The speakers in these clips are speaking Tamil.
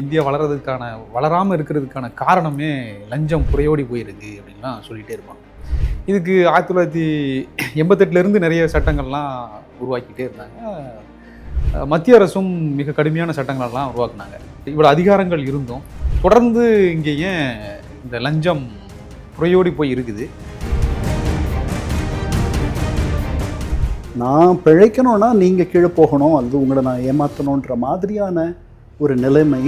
இந்தியா வளராமல் இருக்கிறதுக்கான காரணமே லஞ்சம் புரையோடி போயிருக்கு அப்படின்லாம் சொல்லிகிட்டே இருப்பாங்க. இதுக்கு 1988 நிறைய சட்டங்கள்லாம் உருவாக்கிட்டே இருந்தாங்க. மத்திய அரசும் மிக கடுமையான சட்டங்களெல்லாம் உருவாக்குனாங்க. இவ்வளோ அதிகாரங்கள் இருந்தும் தொடர்ந்து இங்கே ஏன் இந்த லஞ்சம் புரையோடி போய் இருக்குது? நான் பிழைக்கணும்னா நீங்கள் கீழே போகணும், அல்லது உங்களை நான் ஏமாற்றணுன்ற மாதிரியான ஒரு நிலைமை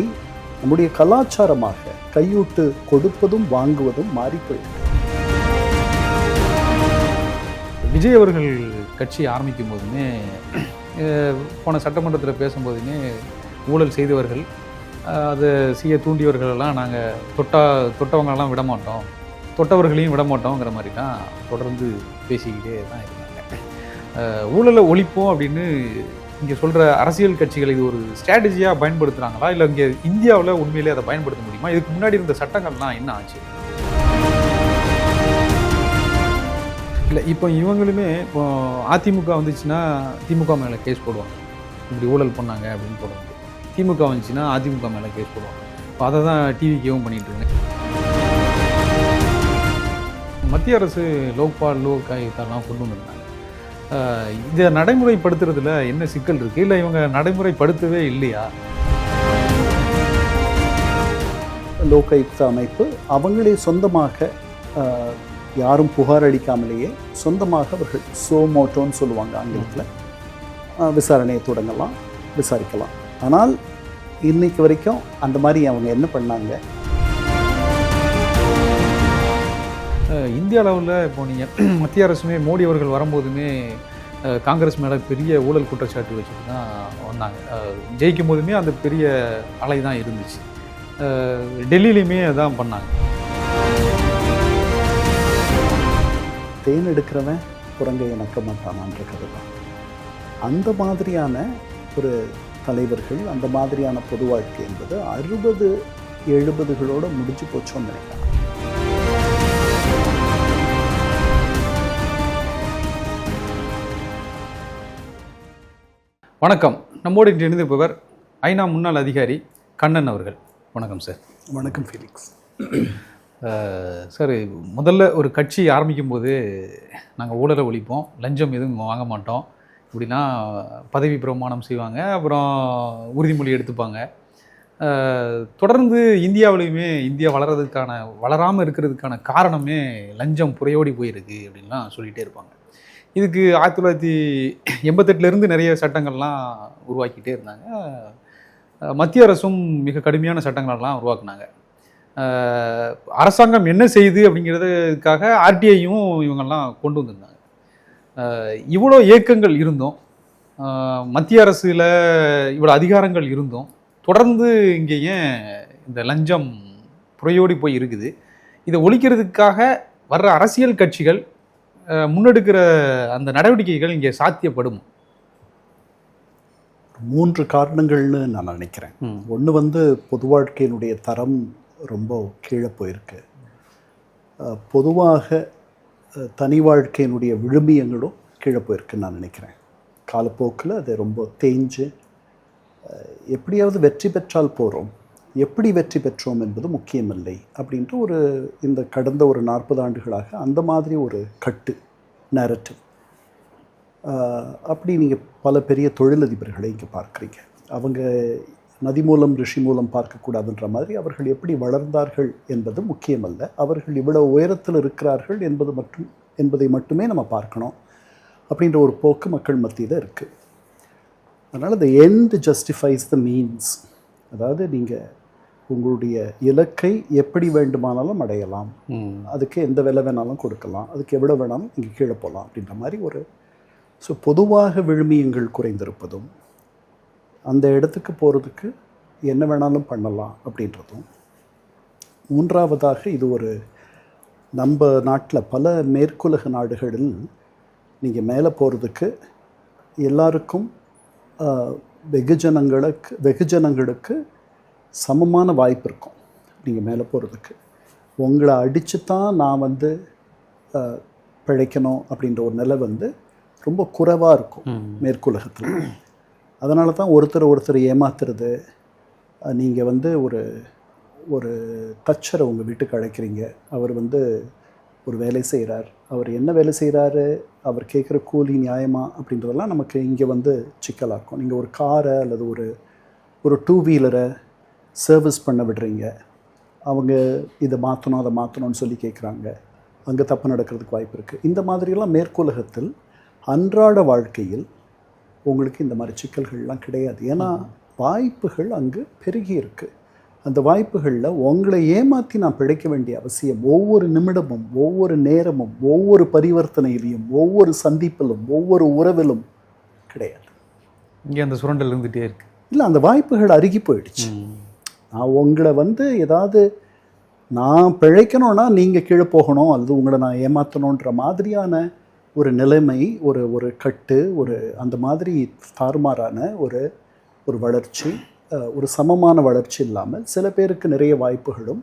நம்முடைய கலாச்சாரமாக கையூட்டு கொடுப்பதும் வாங்குவதும் மாறி போயிருக்கு. விஜய் அவர்கள் கட்சி ஆரம்பிக்கும் போதுமே, போன சட்டமன்றத்தில் பேசும்போதுமே ஊழல் செய்தவர்கள், அதை செய்ய தூண்டியவர்களெல்லாம் நாங்கள் தொட்டவங்களெல்லாம் விட மாட்டோம், தொட்டவர்களையும் விட மாட்டோங்கிற மாதிரி தான் தொடர்ந்து பேசிக்கிட்டே தான் இருந்தாங்க. ஊழலை ஒழிப்போம் அப்படின்னு இங்கே சொல்கிற அரசியல் கட்சிகள் இது ஒரு ஸ்ட்ராட்டஜியாக பயன்படுத்துகிறாங்களா, இல்லை இங்கே இந்தியாவில் உண்மையிலே அதை பயன்படுத்த முடியுமா? இதுக்கு முன்னாடி இருந்த சட்டங்கள்லாம் என்ன ஆச்சு? இல்லை இப்போ இவங்களுமே இப்போ அதிமுக வந்துச்சுன்னா திமுக மேலே கேஸ் போடுவாங்க, இப்படி ஊழல் பண்ணாங்க அப்படின்னு போடுவாங்க. திமுக வந்துச்சுன்னா அதிமுக மேலே கேஸ் போடுவாங்க. இப்போ அதை தான் டிவிக்கேவும் பண்ணிகிட்டு இருங்க. மத்திய அரசு லோக்பால் லோக் ஆயுக்தாலாம் கொண்டு வந்திருந்தாங்க. இதை நடைமுறைப்படுத்துறதுல என்ன சிக்கல் இருக்குது, இல்லை இவங்க நடைமுறைப்படுத்தவே இல்லையா? லோக் ஆயுக்தா அமைப்பு அவங்களே சொந்தமாக யாரும் புகார் அளிக்காமலேயே சொந்தமாக அவர்கள் சோமோட்டோன்னு சொல்லுவாங்க ஆங்கிலத்தில், விசாரணையை தொடங்கலாம், விசாரிக்கலாம். ஆனால் இன்னைக்கு வரைக்கும் அந்த மாதிரி அவங்க என்ன பண்ணாங்க? இந்திய அளவில் இப்போ நீங்கள் மத்திய அரசுமே மோடி அவர்கள் வரும்போதுமே காங்கிரஸ் மேலே பெரிய ஊழல் குற்றச்சாட்டு வச்சுட்டு தான் வந்தாங்க. ஜெயிக்கும் போதுமே அந்த பெரிய அலை தான் இருந்துச்சு. டெல்லியிலையுமே அதான் பண்ணாங்க. தேன் எடுக்கிறவன் குரங்கை இணக்க மாட்டானான்ற கதை தான். அந்த மாதிரியான ஒரு தலைவர்கள், அந்த மாதிரியான பொது வாழ்க்கை என்பது 60-70களோடு முடிஞ்சு போச்சோன்னு நினைக்கிறேன். வணக்கம். நம்மோடு இன்று இணைந்திருப்பவர் ஐநா முன்னாள் அதிகாரி கண்ணன் அவர்கள். வணக்கம் சார். வணக்கம் ஃபீலிக்ஸ். சார், முதல்ல ஒரு கட்சி ஆரம்பிக்கும் போது நாங்கள் ஊழலை ஒழிப்போம், லஞ்சம் எதுவும் வாங்க மாட்டோம் இப்படின்னா பதவி பிரமாணம் செய்வாங்க, அப்புறம் உறுதிமொழி எடுத்துப்பாங்க. தொடர்ந்து இந்தியாவிலையுமே இந்தியா வளராமல் இருக்கிறதுக்கான காரணமே லஞ்சம் புரையோடி போயிருக்கு அப்படின்லாம் சொல்லிகிட்டே இருப்பாங்க. இதுக்கு 1988 நிறைய சட்டங்கள்லாம் உருவாக்கிட்டே இருந்தாங்க. மத்திய அரசும் மிக கடுமையான சட்டங்களெல்லாம் உருவாக்குனாங்க. அரசாங்கம் என்ன செய்யுது அப்படிங்கிறதுக்காக ஆர்டிஐயும் இவங்கெல்லாம் கொண்டு வந்திருந்தாங்க. இவ்வளோ இயக்கங்கள் இருந்தும், மத்திய அரசில் இவ்வளோ அதிகாரங்கள் இருந்தும் தொடர்ந்து இங்கே ஏன் இந்த லஞ்சம் புரையோடி போய் இருக்குது? இதை ஒழிக்கிறதுக்காக வர்ற அரசியல் கட்சிகள் முன்னெடுக்கிற அந்த நடவடிக்கைகள் இங்கே சாத்தியப்படும்? 3 காரணங்கள்னு நான் நினைக்கிறேன். ஒன்று பொது வாழ்க்கையினுடைய தரம் ரொம்ப கீழே போயிருக்கு. பொதுவாக தனி வாழ்க்கையினுடைய விழுமியங்களும் கீழே போயிருக்குன்னு நான் நினைக்கிறேன். காலப்போக்கில் அது ரொம்ப தேஞ்சு, எப்படியாவது வெற்றி பெற்றால் போகிறோம், எப்படி வெற்றி பெற்றோம் என்பது முக்கியமில்லை அப்படின்ட்டு இந்த கடந்த 40 ஆண்டுகளாக அந்த மாதிரி ஒரு கட்டு நேரட்டிவ். அப்படி நீங்கள் பல பெரிய தொழிலதிபர்களை இங்கே பார்க்குறீங்க. அவங்க நதி மூலம் ரிஷி மூலம் பார்க்கக்கூடாதுன்ற மாதிரி அவர்கள் எப்படி வளர்ந்தார்கள் என்பது முக்கியமல்ல, அவர்கள் இவ்வளவு உயரத்தில் இருக்கிறார்கள் என்பதை மட்டுமே நம்ம பார்க்கணும் அப்படின்ற ஒரு போக்கு மக்கள் மத்தியில் இருக்குது. அதனால் the end justifies the means. அதாவது நீங்கள் உங்களுடைய இலக்கை எப்படி வேண்டுமானாலும் அடையலாம், அதுக்கு எந்த விலை வேணாலும் கொடுக்கலாம், அதுக்கு எவ்வளோ வேணாலும் நீங்கள் கீழே போகலாம் அப்படின்ற மாதிரி பொதுவாக விழுமியங்கள் குறைந்திருப்பதும், அந்த இடத்துக்கு போகிறதுக்கு என்ன வேணாலும் பண்ணலாம் அப்படின்றதும். மூன்றாவதாக இது நம்ம நாட்டில் பல மேற்குலக நாடுகளில் நீங்கள் மேலே போகிறதுக்கு எல்லாருக்கும் வெகுஜனங்களுக்கு சமமான வாய்ப்பு இருக்கும். நீங்கள் மேலே போகிறதுக்கு உங்களை அடித்து தான் நான் பிழைக்கணும் அப்படின்ற ஒரு நிலை ரொம்ப குறைவாக இருக்கும் மேற்குலகத்தில். அதனால தான் ஒருத்தர் ஏமாத்துறது, நீங்கள் வந்து ஒரு ஒரு தச்சரை உங்கள் வீட்டுக்கு அழைக்கிறீங்க. அவர் வந்து ஒரு வேலை செய்கிறார். அவர் என்ன வேலை செய்கிறாரு, அவர் கேட்குற கூலி நியாயமா அப்படின்றதெல்லாம் நமக்கு இங்கே வந்து சிக்கலாக்கும். நீங்கள் ஒரு காரை அல்லது ஒரு டூ வீலரை சர்வீஸ் பண்ண விடுறீங்க. அவங்க இதை மாற்றணும் அதை மாற்றணும்னு சொல்லி கேட்குறாங்க. அங்கே தப்பு நடக்கிறதுக்கு வாய்ப்பு இருக்குது. இந்த மாதிரியெல்லாம் மேற்குலகத்தில் அன்றாட வாழ்க்கையில் உங்களுக்கு இந்த மாதிரி சிக்கல்கள்லாம் கிடையாது. ஏன்னா வாய்ப்புகள் அங்கு பெருகி இருக்குது. அந்த வாய்ப்புகளில் உங்களை ஏமாற்றி நான் பிழைக்க வேண்டிய அவசியம் ஒவ்வொரு நிமிடமும், ஒவ்வொரு நேரமும், ஒவ்வொரு பரிவர்த்தனையிலையும், ஒவ்வொரு சந்திப்பிலும், ஒவ்வொரு உறவிலும் கிடையாது. இங்கே அந்த சுரண்டல் இருந்துகிட்டே இருக்கு. இல்லை, அந்த வாய்ப்புகள் அருகி போயிடுச்சு. நான் உங்களை வந்து ஏதாவது நான் பிழைக்கணும்னா நீங்கள் கீழே போகணும், அல்லது உங்களை நான் ஏமாற்றணுன்ற மாதிரியான ஒரு நிலைமை, ஒரு கட்டு, அந்த மாதிரி தாறுமாறான ஒரு வளர்ச்சி, ஒரு சமமான வளர்ச்சி இல்லாமல் சில பேருக்கு நிறைய வாய்ப்புகளும்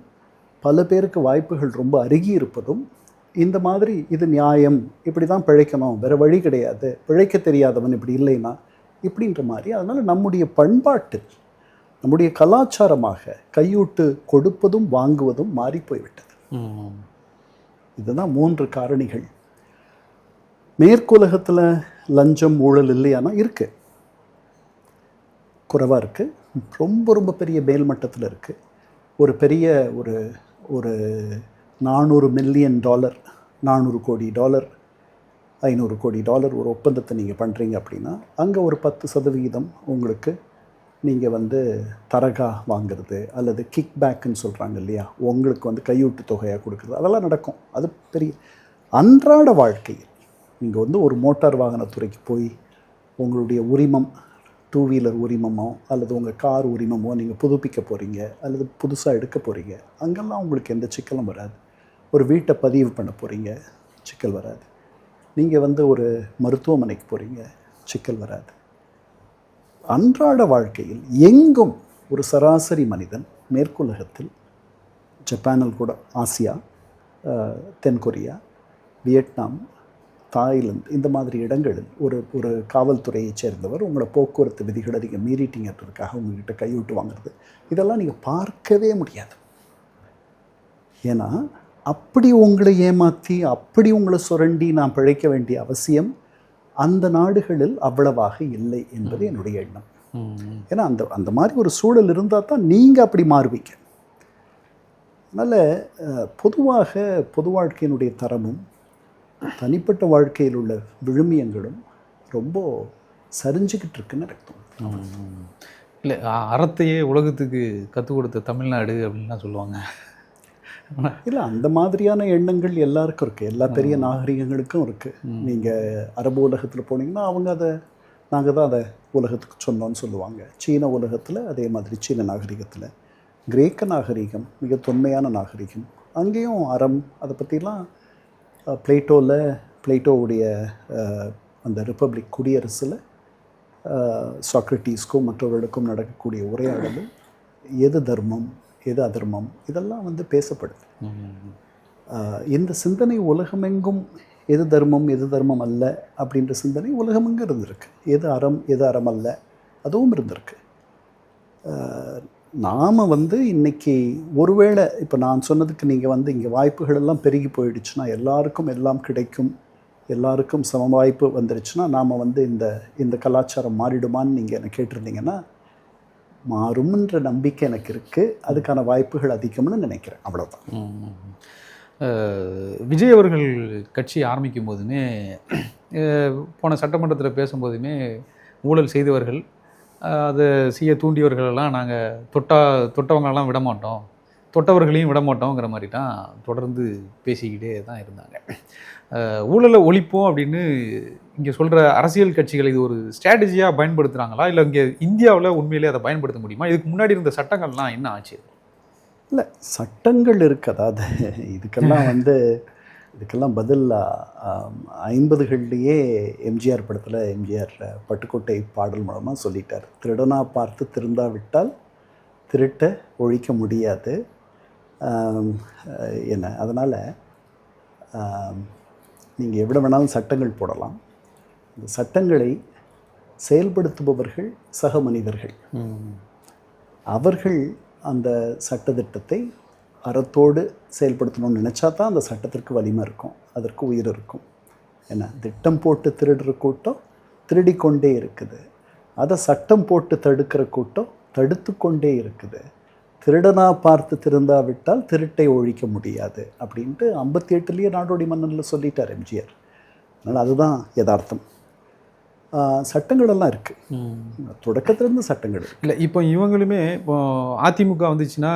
பல பேருக்கு வாய்ப்புகள் ரொம்ப அருகி இருப்பதும் இந்த மாதிரி இது நியாயம், இப்படி தான் பிழைக்கணும், வேறு வழி கிடையாது, பிழைக்க தெரியாதவன் இப்படி இல்லைன்னா இப்படின்ற மாதிரி. அதனால் நம்முடைய பண்பாட்டில், நம்முடைய கலாச்சாரமாக கையூட்டு கொடுப்பதும் வாங்குவதும் மாறி போய்விட்டது. இதுதான் 3 காரணிகள். மேற்குலகத்தில் லஞ்சம் ஊழல் இல்லையானா இருக்குது, குறைவாக இருக்குது. ரொம்ப ரொம்ப பெரிய மேல்மட்டத்தில் இருக்குது. ஒரு பெரிய ஒரு $400 மில்லியன், $400 கோடி, $500 கோடி ஒரு ஒப்பந்தத்தை நீங்கள் பண்ணுறீங்க அப்படின்னா அங்கே ஒரு 10% உங்களுக்கு நீங்கள் வந்து தரகா வாங்கிறது அல்லது கிக் பேக்குன்னு சொல்கிறாங்க இல்லையா, உங்களுக்கு வந்து கையூட்டு தொகையாக கொடுக்குறது, அதெல்லாம் நடக்கும். அது பெரிய அன்றாட வாழ்க்கையில் நீங்கள் வந்து ஒரு மோட்டார் வாகனத்துறைக்கு போய் உங்களுடைய உரிமம், டூ வீலர் உரிமமோ அல்லது உங்கள் கார் உரிமமோ நீங்கள் புதுப்பிக்க போகிறீங்க அல்லது புதுசாக எடுக்க போகிறீங்க, அங்கெல்லாம் உங்களுக்கு எந்த சிக்கலும் வராது. ஒரு வீட்டை பதிவு பண்ண போகிறீங்க, சிக்கல் வராது. நீங்கள் வந்து ஒரு மருத்துவமனைக்கு போகிறீங்க, சிக்கல் வராது. அன்றாட வாழ்க்கையில் எங்கும் ஒரு சராசரி மனிதன் மேற்குலகத்தில், ஜப்பானில் கூட, ஆசியா, தென்கொரியா, வியட்நாம், தாய்லாந்து, இந்த மாதிரி இடங்களில் ஒரு காவல்துறையை சேர்ந்தவர் உங்களை போக்குவரத்து விதிகளை நீங்கள் மீறிட்டீங்கிறதுக்காக உங்கள்கிட்ட கையூட்டு வாங்குறது, இதெல்லாம் நீங்கள் பார்க்கவே முடியாது. ஏன்னா அப்படி உங்களை ஏமாற்றி, அப்படி உங்களை சுரண்டி நான் பிழைக்க வேண்டிய அவசியம் அந்த நாடுகளில் அவ்வளவாக இல்லை என்பது என்னுடைய எண்ணம். ஏன்னா அந்த மாதிரி ஒரு சூழல் இருந்தால் தான் நீங்கள் அப்படி மாறுவீங்க. அதனால் பொது வாழ்க்கையினுடைய தரமும் தனிப்பட்ட வாழ்க்கையில் உள்ள விழுமியங்களும் ரொம்ப சரிஞ்சுக்கிட்டு இருக்குன்னு அர்த்தம். இல்லை, அறத்தையே உலகத்துக்கு கற்றுக் கொடுத்த தமிழ்நாடு அப்படின்லாம் சொல்லுவாங்க. இல்லை, அந்த மாதிரியான எண்ணங்கள் எல்லாருக்கும் இருக்குது, எல்லா பெரிய நாகரிகங்களுக்கும் இருக்குது. நீங்கள் அரபு உலகத்தில் போனீங்கன்னா அவங்க நாங்கள் தான் அதை உலகத்துக்கு சொன்னோன்னு சொல்லுவாங்க. சீன உலகத்தில் அதே மாதிரி, சீன நாகரிகத்தில், கிரேக்க நாகரிகம் மிக தொன்மையான நாகரிகம், அங்கேயும் அறம், அதை பற்றிலாம் பிளேட்டோவுடைய அந்த ரிப்பப்ளிக் குடியரசில் சாக்ரட்டிஸ்க்கும் மற்றவர்களுக்கும் நடக்கக்கூடிய உரையாடலும் எது தர்மம் எது அதர்மம் இதெல்லாம் வந்து பேசப்படுது. இந்த சிந்தனை உலகமெங்கும் எது தர்மம் எது தர்மம் அல்ல அப்படின்ற சிந்தனை உலகமெங்கும் இருந்திருக்கு. எது அறம் எது அறம் அல்ல அதுவும் இருந்திருக்கு. நாம் வந்து இன்றைக்கி ஒருவேளை இப்போ நான் சொன்னதுக்கு நீங்கள் வந்து இங்கே வாய்ப்புகள் எல்லாம் பெருகி போயிடுச்சுன்னா, எல்லாருக்கும் எல்லாம் கிடைக்கும், எல்லாருக்கும் சம வாய்ப்பு வந்துடுச்சுன்னா, நாம் வந்து இந்த கலாச்சாரம் மாறிடுமான்னு நீங்கள் என்னை கேட்டிருந்தீங்கன்னா, மாறும்ன்ற நம்பிக்கை எனக்கு இருக்குது. அதுக்கான வாய்ப்புகள் அதிகம்னு நினைக்கிறேன். அவ்வளோதான். விஜய் அவர்கள் கட்சி ஆரம்பிக்கும் போதுமே, போன சட்டமன்றத்தில் பேசும்போதுமே, ஊழல் செய்தவர்கள், அதை செய்ய தூண்டியவர்களெல்லாம் நாங்கள் தொட்டவங்களெல்லாம் விட மாட்டோம், தொட்டவர்களையும் விட மாட்டோங்கிற மாதிரி தான் தொடர்ந்து பேசிக்கிட்டே தான் இருந்தாங்க. ஊழலை ஒழிப்போம் அப்படின்னு இங்கே சொல்கிற அரசியல் கட்சிகள் இது ஒரு ஸ்ட்ராட்டஜியாக பயன்படுத்துகிறாங்களா, இல்லை இங்கே இந்தியாவில் உண்மையிலே அதை பயன்படுத்த முடியுமா? இதுக்கு முன்னாடி இருந்த சட்டங்கள்லாம் என்ன ஆச்சு? இல்லை, சட்டங்கள் இருக்குது. அதாவது இதுக்கெல்லாம் பதில் 50கள்லேயே எம்ஜிஆர் படத்தில் எம்ஜிஆர் பட்டுக்கோட்டை பாடல் மூலமாக சொல்லிட்டார். திருடனா பார்த்து திருந்தாவிட்டால் திருட்ட ஒழிக்க முடியாது என்ன. அதனால் நீங்கள் எவ்வளோ வேணாலும் சட்டங்கள் போடலாம், இந்த சட்டங்களை செயல்படுத்துபவர்கள் சக மனிதர்கள். அவர்கள் அந்த சட்டத்திட்டத்தை அறத்தோடு செயல்படுத்தணும்னு நினச்சா தான் அந்த சட்டத்திற்கு வலிமை இருக்கும், அதற்கு உயிர் இருக்கும். ஏன்னா திட்டம் போட்டு திருடுற கூட்டம் திருடிக்கொண்டே இருக்குது, அதை சட்டம் போட்டு தடுக்கிற கூட்டம் தடுத்து கொண்டே இருக்குது. திருடனா பார்த்து திருந்தாவிட்டால் திருட்டை ஒழிக்க முடியாது அப்படின்ட்டு 58லேயே நாடோடி மன்னனில் சொல்லிட்டார் எம்ஜிஆர். அதனால் அதுதான் யதார்த்தம். சட்டங்களெல்லாம் இருக்குது, தொடக்கத்திலேருந்து சட்டங்கள் இருக்குது. இல்லை இப்போ இவங்களுமே இப்போ அதிமுக வந்துச்சுன்னா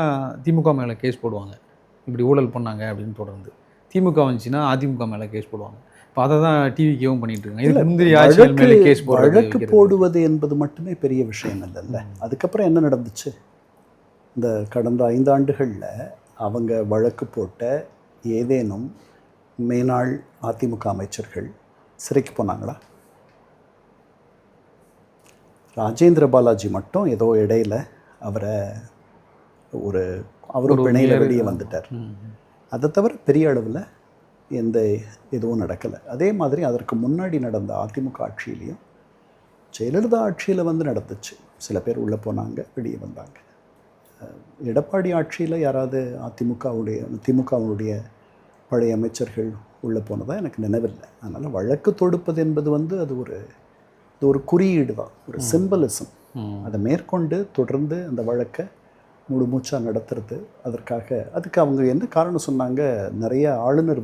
திமுக மேலே கேஸ் போடுவாங்க, இப்படி ஊழல் பண்ணாங்க அப்படின்னு தொடர்ந்து. திமுக வந்துச்சுன்னா அதிமுக மேலே கேஸ் போடுவாங்க. இப்போ அதை தான் டிவிக்கேவும் பண்ணிட்டு இருக்காங்க. இதுக்கு முந்தைய ஆட்சிகள் மேலே கேஸ் வழக்கு போடுவது என்பது மட்டுமே பெரிய விஷயம் இல்லைல்ல. அதுக்கப்புறம் என்ன நடந்துச்சு? இந்த கடந்த 5 ஆண்டுகளில் அவங்க வழக்கு போட்ட ஏதேனும் மேனாள் அதிமுக அமைச்சர்கள் சிறைக்கு போனாங்களா? ராஜேந்திர பாலாஜி மட்டும் ஏதோ இடையில அவரும் பிணையில் வெளியே வந்துட்டார். அதை தவிர பெரிய அளவில் எதுவும் நடக்கலை. அதே மாதிரி அதற்கு முன்னாடி நடந்த அதிமுக ஆட்சியிலையும் ஜெயலலிதா ஆட்சியில் நடந்துச்சு. சில பேர் உள்ளே போனாங்க, வெளியே வந்தாங்க. எடப்பாடி ஆட்சியில் யாராவது திமுகவுடைய பழைய அமைச்சர்கள் உள்ளே போனதாக எனக்கு நினைவில்லை. அதனால் வழக்கு தொடுப்பது என்பது அது ஒரு குறியீடு தான், ஒரு சிம்பலிசம். அதை மேற்கொண்டு தொடர்ந்து அந்த வழக்கை முழுமூச்சாக நடத்துறது. அதுக்கு அவங்க என்ன காரணம் சொன்னாங்க? நிறைய ஆளுநர்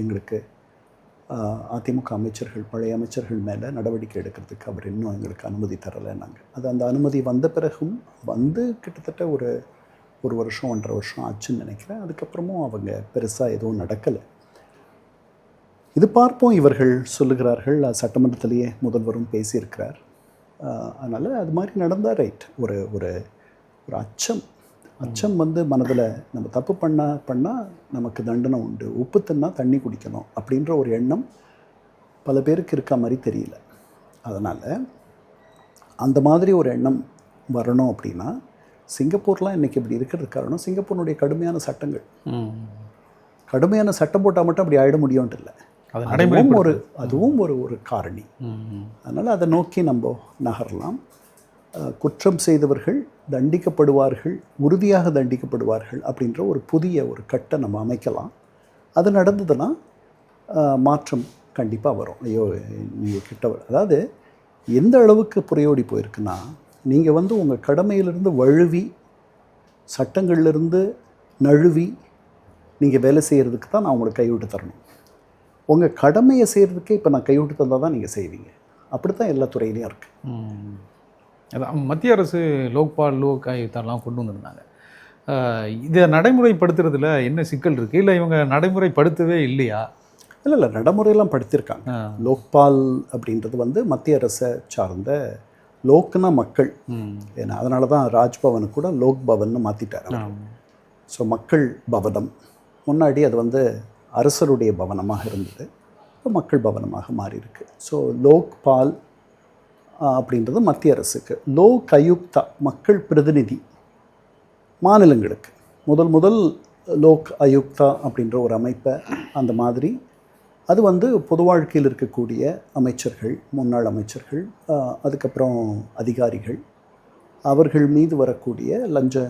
எங்களுக்கு அதிமுக அமைச்சர்கள், பழைய அமைச்சர்கள் மேலே நடவடிக்கை எடுக்கிறதுக்கு அவர் இன்னும் எங்களுக்கு அனுமதி தரலைன்னாங்க. அந்த அனுமதி வந்த பிறகும் கிட்டத்தட்ட ஒரு வருஷம் 1.5 வருஷம் ஆச்சுன்னு நினைக்கிறேன். அதுக்கப்புறமும் அவங்க பெருசாக எதுவும் நடக்கலை. இது பார்ப்போம். இவர்கள் சொல்லுகிறார்கள், சட்டமன்றத்திலேயே முதல்வரும் பேசியிருக்கிறார். அதனால் அது மாதிரி நடந்தால் ரைட். ஒரு அச்சம் மனதில் நம்ம தப்பு பண்ணால் நமக்கு தண்டனை உண்டு, உப்பு தின்னா தண்ணி குடிக்கணும் அப்படின்ற ஒரு எண்ணம் பல பேருக்கு இருக்க மாதிரி தெரியல. அதனால் அந்த மாதிரி ஒரு எண்ணம் வரணும் அப்படின்னா சிங்கப்பூர்லாம் இன்றைக்கி இப்படி இருக்கிறது காரணம் சிங்கப்பூருடைய கடுமையான சட்டங்கள். கடுமையான சட்டம் போட்டால் மட்டும் அப்படி ஆகிட முடியும்ட்டு இல்லை, அதுவும் ஒரு காரணி. அதனால் அதை நோக்கி நம்ம நகரலாம். குற்றம் செய்தவர்கள் தண்டிக்கப்படுவார்கள், உறுதியாக தண்டிக்கப்படுவார்கள் அப்படின்ற ஒரு புதிய கட்டை நம்ம அமைக்கலாம். அது நடந்ததுன்னா மாற்றம் கண்டிப்பாக வரும். ஐயோ நீங்கள் கிட்டவர், அதாவது எந்த அளவுக்கு புரையோடி போயிருக்குன்னா, நீங்கள் உங்கள் கடமையிலிருந்து வழுவி சட்டங்கள்லேருந்து நழுவி நீங்கள் வேலை செய்கிறதுக்கு தான் நான் உங்களுக்கு கைவிட்டு தரணும். உங்கள் கடமையை செய்கிறதுக்கே இப்போ நான் கைவிட்டு தந்தால் தான் நீங்கள் செய்வீங்க. அப்படி தான் எல்லா துறையிலையும் இருக்குது. அதான் மத்திய அரசு லோக் ஆயுக்தாலாம் கொண்டு வந்திருந்தாங்க. இதை நடைமுறைப்படுத்துறதுல என்ன சிக்கல் இருக்குது? இல்லை இவங்க நடைமுறைப்படுத்தவே இல்லையா? இல்லை நடைமுறையெல்லாம் படுத்திருக்காங்க. லோக்பால் அப்படின்றது மத்திய அரசை சார்ந்த, லோக்னா மக்கள். ஏன்னா அதனால தான் ராஜ்பவனு கூட லோக் பவன்னு மாற்றிட்டார். ஸோ மக்கள் பவனம். முன்னாடி அது அரசருடைய பவனமாக இருந்தது, இப்போ மக்கள் பவனமாக மாறி இருக்கு. ஸோ லோக்பால் அப்படின்றது மத்திய அரசுக்கு. லோக் ஆயுக்தா மக்கள் பிரதிநிதி மாநிலங்களுக்கு. முதல் லோக் ஆயுக்தா அப்படின்ற ஒரு அமைப்பை அந்த மாதிரி அது பொது வாழ்க்கையில் இருக்கக்கூடிய அமைச்சர்கள், முன்னாள் அமைச்சர்கள், அதுக்கப்புறம் அதிகாரிகள், அவர்கள் மீது வரக்கூடிய லஞ்ச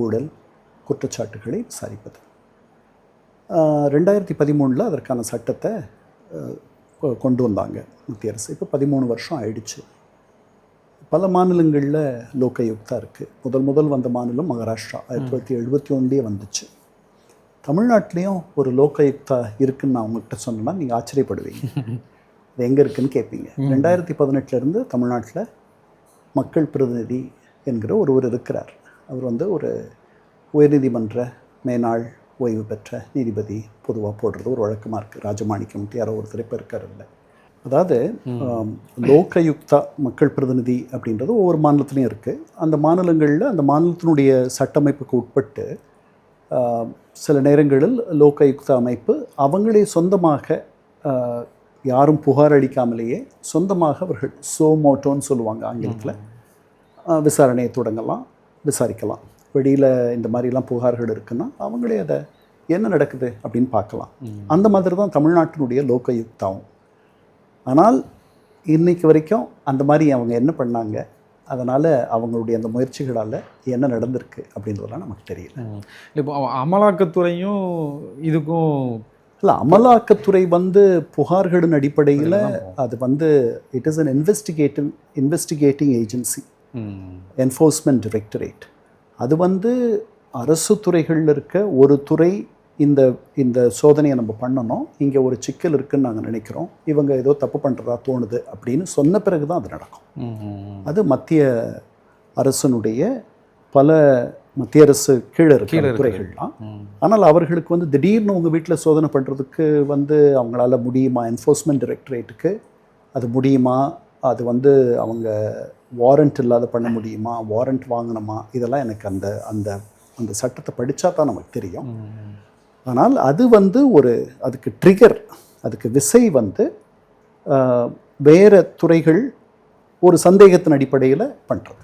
ஊழல் குற்றச்சாட்டுகளை விசாரிப்பது. 2013 அதற்கான சட்டத்தை கொண்டு வந்தாங்க மத்திய அரசு. இப்போ 13 வருஷம் ஆயிடுச்சு. பல மாநிலங்களில் லோகாயுக்தா இருக்குது. முதல் வந்த மாநிலம் மகாராஷ்டிரா, 1971 வந்துச்சு. தமிழ்நாட்டிலையும் ஒரு லோகாயுக்தா இருக்குதுன்னு நான் உங்கள்கிட்ட சொன்னேன்னா நீங்கள் ஆச்சரியப்படுவீங்க. அது எங்கே இருக்குதுன்னு கேட்பீங்க. 2018 தமிழ்நாட்டில் மக்கள் பிரதிநிதி என்கிற ஒருவர் இருக்கிறார். அவர் ஒரு உயர்நீதிமன்ற மேனாள் ஓய்வு பெற்ற நீதிபதி பொதுவாக போடுறது ஒரு வழக்கமாக இருக்குது. ராஜமாணிக்கம் யாரோ ஒருத்தர் இப்போ இருக்காரில்ல. அதாவது லோகாயுக்தா மக்கள் பிரதிநிதி அப்படின்றது ஒவ்வொரு மாநிலத்துலேயும் இருக்குது. அந்த மாநிலங்களில் அந்த மாநிலத்தினுடைய சட்டமைப்புக்கு உட்பட்டு சில நேரங்களில் லோகாயுக்தா அமைப்பு அவங்களே சொந்தமாக, யாரும் புகார் அளிக்காமலேயே சொந்தமாக அவர்கள் சோமோட்டோன்னு சொல்லுவாங்க ஆங்கிலத்தில், விசாரணையை தொடங்கலாம், விசாரிக்கலாம். வெளியில் இந்த மாதிரிலாம் புகார்கள் இருக்குன்னா அவங்களே அதை என்ன நடக்குது அப்படின்னு பார்க்கலாம். அந்த மாதிரி தான் தமிழ்நாட்டினுடைய லோகாயுக்தாவும். ஆனால் இன்றைக்கு வரைக்கும் அந்த மாதிரி அவங்க என்ன பண்ணாங்க, அதனால் அவங்களுடைய அந்த முயற்சிகளால் என்ன நடந்திருக்கு அப்படின்றதெல்லாம் நமக்கு தெரியல. இப்போ அமலாக்கத்துறையும் இதுக்கும் இல்லை, அமலாக்கத்துறை புகார்களின் அடிப்படையில் அது it is an investigating agency, enforcement directorate. அது அரசு துறைகளில் இருக்க ஒரு துறை இந்த இந்த சோதனையை நம்ம பண்ணணும், இங்கே ஒரு சிக்கல் இருக்குதுன்னு நாங்கள் நினைக்கிறோம், இவங்க ஏதோ தப்பு பண்ணுறதா தோணுது அப்படின்னு சொன்ன பிறகு தான் அது நடக்கும். அது மத்திய அரசனுடைய பல மத்திய அரசு கீழே இருக்கிற துறைகள்லாம். ஆனால் அவர்களுக்கு திடீர்னு உங்கள் வீட்டில் சோதனை பண்ணுறதுக்கு அவங்களால முடியுமா? என்ஃபோர்ஸ்மெண்ட் டைரக்டரேட்டுக்கு அது முடியுமா? அது அவங்க வாரண்ட் இல்லாத பண்ண முடியுமா? வாரண்ட் வாங்கணுமா? இதெல்லாம் எனக்கு அந்த அந்த அந்த சட்டத்தை படித்தா தான் நமக்கு தெரியும். ஆனால் அது அதுக்கு ட்ரிகர், அதுக்கு விசை வேறு துறைகள் ஒரு சந்தேகத்தின் அடிப்படையில் பண்ணுறது.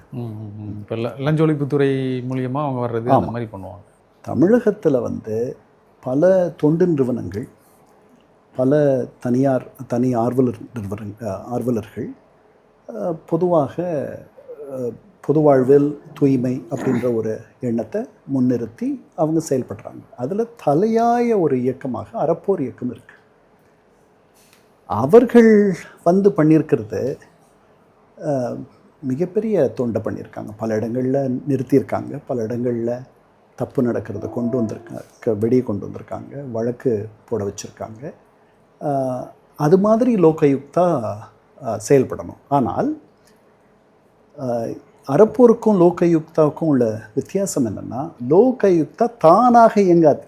இப்போ லஞ்ச ஒழிப்புத்துறை மூலியமாக அவங்க வர்றது அந்த மாதிரி பண்ணுவாங்க. தமிழகத்தில் பல தொண்டு நிறுவனங்கள், பல தனி ஆர்வலர்கள் பொதுவாக பொது வாழ்வில் தூய்மை அப்படின்ற ஒரு எண்ணத்தை முன்னிறுத்தி அவங்க செயல்படுறாங்க. அதில் தலையாய ஒரு இயக்கமாக அறப்போர் இயக்கம் இருக்குது. அவர்கள் பண்ணியிருக்கிறது மிகப்பெரிய தொண்டை பண்ணியிருக்காங்க. பல இடங்களில் நிறுத்தியிருக்காங்க, பல இடங்களில் தப்பு நடக்கிறத கொண்டு வந்திருக்காங்க, வெளியே கொண்டு வந்திருக்காங்க, வழக்கு போட வச்சுருக்காங்க. அது மாதிரி லோகாயுக்தா செயல்படணும். ஆனால் அறப்போருக்கும் லோகாயுக்தாவுக்கும் உள்ள வித்தியாசம் என்னென்னா, லோகாயுக்தா தானாக இயங்காது.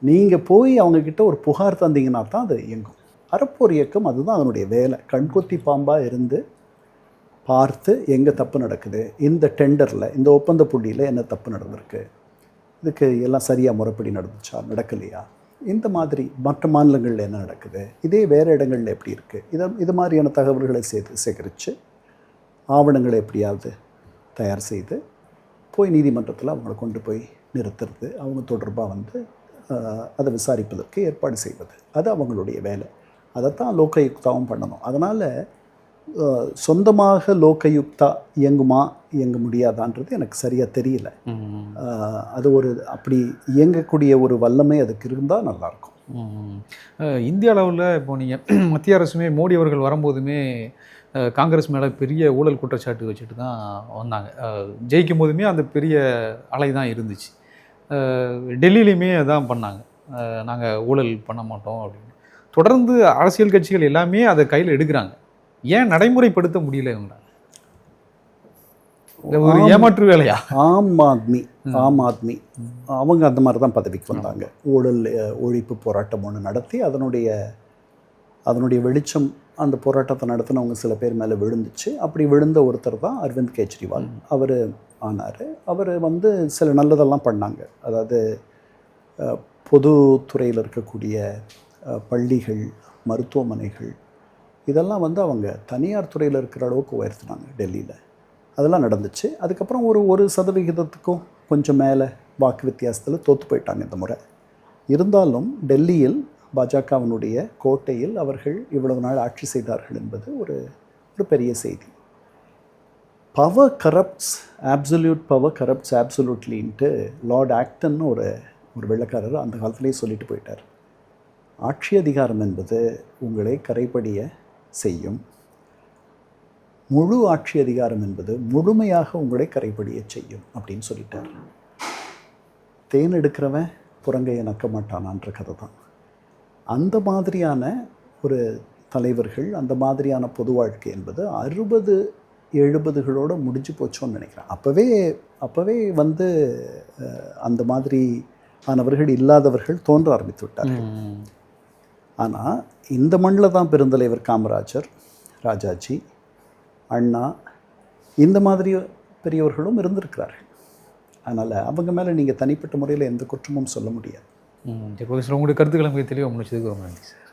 நீங்கள் போய் அவங்கக்கிட்ட ஒரு புகார் தந்தீங்கன்னா தான் அது இயங்கும். அறப்போர் இயக்கம் அதுதான் அதனுடைய வேலை. கண்கொத்தி பாம்பாக இருந்து பார்த்து எங்கே தப்பு நடக்குது, இந்த டெண்டரில் இந்த ஒப்பந்த புள்ளியில் என்ன தப்பு நடந்திருக்கு, இதுக்கு எல்லாம் சரியாக முறைப்படி நடந்துச்சா, நடக்கலையா, இந்த மாதிரி மற்ற மாநிலங்களில் என்ன நடக்குது, இதே வேறு இடங்களில் எப்படி இருக்குது, இது மாதிரியான தகவல்களை சேகரித்து ஆவணங்களை எப்படியாவது தயார் செய்து போய் நீதிமன்றத்தில் அவங்களை கொண்டு போய் நிறுத்துறது, அவங்க தொடர்பாக அதை விசாரிப்பதற்கு ஏற்பாடு செய்வது, அது அவங்களுடைய வேலை. அதைத்தான் லோகாயுக்தாவும் பண்ணணும். அதனால் சொந்தமாக லோகாயுக்தா இயங்க முடியாதான்றது எனக்கு சரியாக தெரியல. அது அப்படி இயங்கக்கூடிய ஒரு வல்லமை அதுக்கு இருந்தால் நல்லாயிருக்கும். இந்திய அளவில் இப்போ நீங்கள் மத்திய அரசுமே மோடி அவர்கள் வரும்போதுமே காங்கிரஸ் மேலே பெரிய ஊழல் குற்றச்சாட்டு வச்சுட்டு தான் வந்தாங்க. ஜெயிக்கும் போதுமே அந்த பெரிய அலை தான் இருந்துச்சு. டெல்லியிலையுமே அதான் பண்ணாங்க, நாங்கள் ஊழல் பண்ண மாட்டோம் அப்படின்னு. தொடர்ந்து அரசியல் கட்சிகள் எல்லாமே அதை கையில் எடுக்கிறாங்க. ஏன் நடைமுறைப்படுத்த முடியல இவங்க? ஒரு ஏமாற்று வேலையா? ஆம் ஆத்மி அவங்க அந்த மாதிரி தான் பதவிக்கு வந்தாங்க. ஊழல் ஒழிப்பு போராட்டம் ஒன்று நடத்தி அதனுடைய வெளிச்சம் அந்த போராட்டத்தை நடத்தினவங்க சில பேர் மேலே விழுந்துச்சு. அப்படி விழுந்த ஒருத்தர் தான் அரவிந்த் கெஜ்ரிவால். அவர் ஆனார். அவர் சில நல்லதெல்லாம் பண்ணாங்க. அதாவது பொதுத்துறையில் இருக்கக்கூடிய பள்ளிகள், மருத்துவமனைகள், இதெல்லாம் அவங்க தனியார் துறையில் இருக்கிற அளவுக்கு உயர்த்தினாங்க டெல்லியில். அதெல்லாம் நடந்துச்சு. அதுக்கப்புறம் ஒரு சதவிகிதத்துக்கும் கொஞ்சம் மேலே வாக்கு வித்தியாசத்தில் தோற்று போயிட்டாங்க இந்த முறை. இருந்தாலும் டெல்லியில் பாஜகவினுடைய கோட்டையில் அவர்கள் இவ்வளவு நாள் ஆட்சி செய்தார்கள் என்பது ஒரு பெரிய செய்தி. பவர் கரப்ட்ஸ் ஆப்சல்யூட்லின்ட்டு லார்ட் ஆக்டன்னு ஒரு வெள்ளைக்காரர் அந்த காலத்திலே சொல்லிட்டு போயிட்டார். ஆட்சி அதிகாரம் என்பது உங்களை கரைபடிய செய்யும், முழு ஆட்சி அதிகாரம் என்பது முழுமையாக உங்களை கரைபடிய செய்யும் அப்படின்னு சொல்லிட்டார். தேன் எடுக்கிறவன் புறங்கையை நக்க மாட்டானான்ற கதை தான். அந்த மாதிரியான ஒரு தலைவர்கள், அந்த மாதிரியான பொது வாழ்க்கை என்பது 60-70களோடு முடிஞ்சு போச்சோன்னு நினைக்கிறேன். அப்போவே அந்த மாதிரி ஆனவர்கள் இல்லாதவர்கள் தோன்ற ஆரம்பித்து விட்டார்கள். ஆனால் இந்த மண்ணில் தான் பெருந்தலைவர் காமராஜர், ராஜாஜி, அண்ணா, இந்த மாதிரி பெரியவர்களும் இருந்திருக்கிறார்கள். அதனால் அவங்க மேலே நீங்கள் தனிப்பட்ட முறையில் எந்த குற்றமும் சொல்ல முடியாது. இப்போ உங்களுடைய கருத்துக்களை மிக தெளிவாக முடிச்சதுக்கு ரொம்ப நன்றி சார்.